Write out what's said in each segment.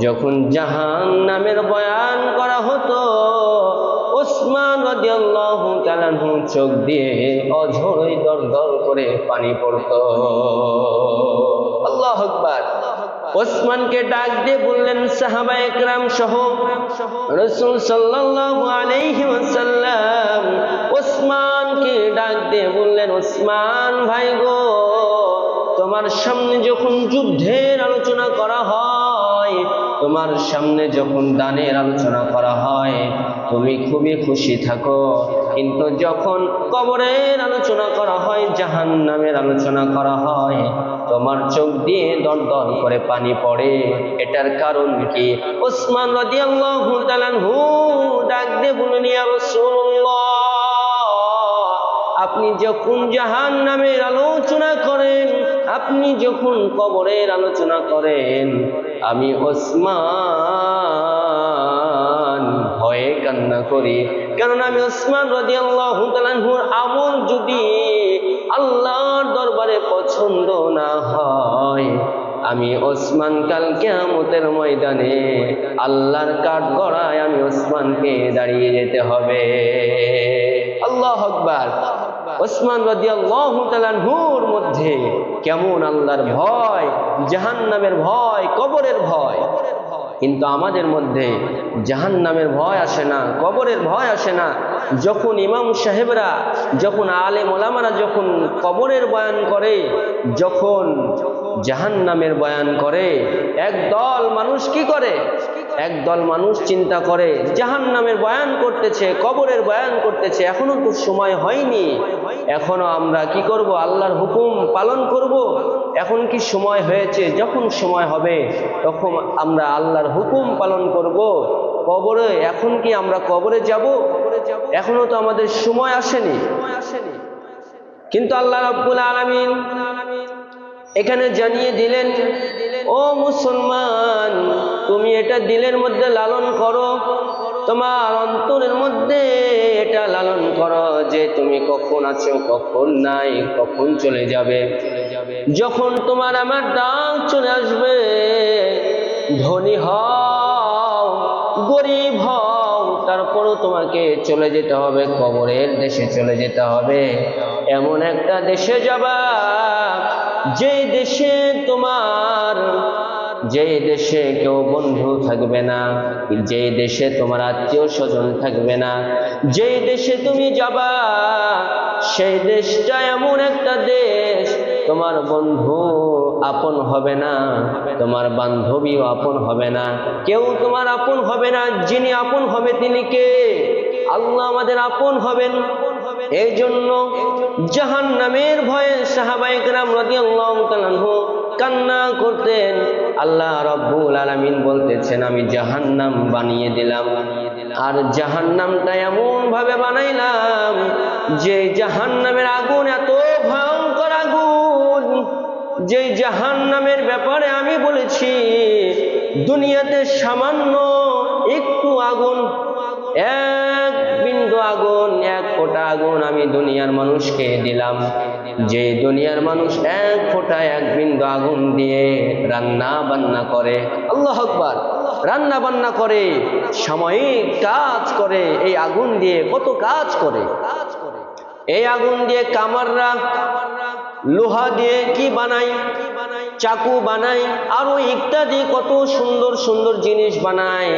যখন জাহান্নামের বয়ান করা হতো, ওসমান রাদিয়াল্লাহু তাআলা আনহু চোখ দিয়ে অঝরে দরদর করে পানি পড়তো। আল্লাহু আকবার। ওসমানকে ডাক দিয়ে বললেন সাহাবায়ে কেরাম সহ রাসূল সাল্লাল্লাহু আলাইহি ওয়াসাল্লাম ওসমানকে ডাক দিয়ে বললেন, ওসমান ভাই গো, তোমার সামনে যখন যুদ্ধের আলোচনা করা হয়, তোমার সামনে যখন দানের আলোচনা করা হয়, তুমি খুবই খুশি থাকো, কিন্তু যখন কবরের আলোচনা করা হয়, জাহান্নামের আলোচনা করা হয়, তোমার চোখ দিয়ে দরদর করে পানি পড়ে। এটার কারণ কি? ওসমান রাদিয়াল্লাহু তাআলা আনহু ডাক দিয়ে বললেন, ইয়া রাসূলুল্লাহ, আপনি যখন জাহান্নামের আলোচনা করেন, আপনি যখন কবরের আলোচনা করেন, আমি ওসমান ভয়ে কান্না করি। কারণ আমি ওসমান রাদিয়াল্লাহু তাআলা আনহুর আমল যদি আল্লাহর দরবারে পছন্দ না হয়, আমি ওসমান কাল কিয়ামতের ময়দানে আল্লাহর কাঠগড়ায় আমি ওসমানকে দাঁড়িয়ে যেতে হবে। আল্লাহু আকবার। ওসমান রাদিয়াল্লাহু তাআলা আনহুর মধ্যে কেমন আল্লাহর ভয়, জাহান্নামের ভয়, কবরের ভয়। কিন্তু আমাদের মধ্যে জাহান্নামের ভয় আসে না, কবরের ভয় আসে না। যখন ইমাম সাহেবরা, যখন আলেম ওলামারা যখন কবরের বয়ান করে, যখন জাহান্নামের বয়ান করে, একদল মানুষ কি করে? একদল মানুষ চিন্তা করে জাহান্নামের বয়ান করতেছে, কবরের বয়ান করতেছে, এখনো তো সময় হয়নি, এখনো আমরা কি করব? আল্লাহর হুকুম পালন করব। এখন কি সময় হয়েছে? যখন সময় হবে তখন আমরা আল্লাহর হুকুম পালন করব। কবরে এখন কি আমরা কবরে যাব? এখনো তো আমাদের সময় আসেনি। কিন্তু আল্লাহ রাব্বুল আলামিন এখানে জানিয়ে দিলেন, ও মুসলমান, তুমি এটা দিলের মধ্যে লালন করো, তোমার অন্তরের মধ্যে এটা লালন করো যে তুমি কখন আছো, কখন নাই, কখন চলে যাবে। যখন তোমার আমার ডাক চলে আসবে, ধনী হও, গরিব হও, তারপরও তোমাকে চলে যেতে হবে, কবরের দেশে চলে যেতে হবে। এমন একটা দেশে যাবা যে দেশে তোমার, যে দেশে কেউ বন্ধু থাকবে না, যে দেশে তোমার আত্মীয় স্বজন থাকবে না, যে দেশে তুমি যাবা সেই দেশটা এমন একটা দেশ, তোমার বন্ধু আপন হবে না, তোমার বান্ধবীও আপন হবে না, কেউ তোমার আপন হবে না। যিনি আপন হবে তিনি কে? আল্লাহ আমাদের আপন হবেন। এই জন্য জাহান্নামের ভয়ে সাহাবায়ে কেরাম রাদিয়াল্লাহু তাআলা আনহু কান্না করতেন। আল্লাহ রাব্বুল আলামিন বলতেছেন, আমি জাহান্নাম বানিয়ে দিলাম, আর জাহান্নামটা এমন ভাবে বানাইলাম যে জাহান্নামের আগুন এত ভয়ঙ্কর আগুন, যে জাহান্নামের ব্যাপারে আমি বলেছি দুনিয়াতে সামান্য একটু আগুন, এক বিন্দু আগুন, এক ফোঁটা আগুন আমি দুনিয়ার মানুষকে দিলাম, যে দুনিয়ার মানুষ এক ফোঁটা, এক বিন্দু আগুন দিয়ে রান্না বান্না করে। আল্লাহু আকবার। রান্না বান্না করে, সাময়িক কাজ করে, এই আগুন দিয়ে কত কাজ করে। এই আগুন দিয়ে কামাররা লোহা দিয়ে কি বানায়? চাকু বানায়, আরো ইত্যাদি কত সুন্দর সুন্দর জিনিস বানায়।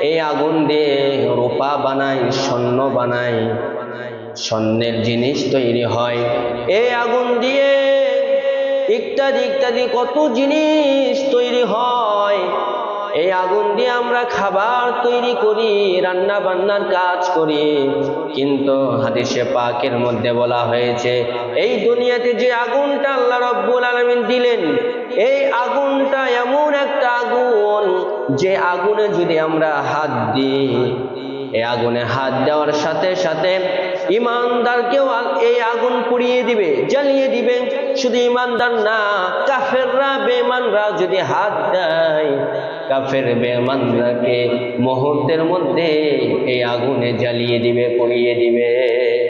এই আগুন দিয়ে রূপা বানায়, স্বর্ণ বানায়, স্বর্ণের জিনিস তৈরি হয়। এই আগুন দিয়ে ইত্যাদি ইত্যাদি কত জিনিস তৈরি হয়। এই আগুন দিয়ে আমরা খাবার তৈরি করি, রান্না বান্নার কাজ করি। কিন্তু হাদিসে পাকের মধ্যে বলা হয়েছে, এই দুনিয়াতে যে আগুনটা আল্লাহ রাব্বুল আলামিন দিলেন, এই আগুনটা এমন একটা আগুন যে আগুনে যদি আমরা হাত দিই, এই আগুনে হাত দেওয়ার সাথে সাথে ইমানদারকেও এই আগুন পুড়িয়ে দিবে, জ্বালিয়ে দিবে। শুধু ইমানদার না, কাফেররা, বেঈমানরা যদি হাত দেয়, কাফের বেঈমানরাকে মুহূর্তের মধ্যে এই আগুনে জ্বালিয়ে দিবে, পুড়িয়ে দিবে।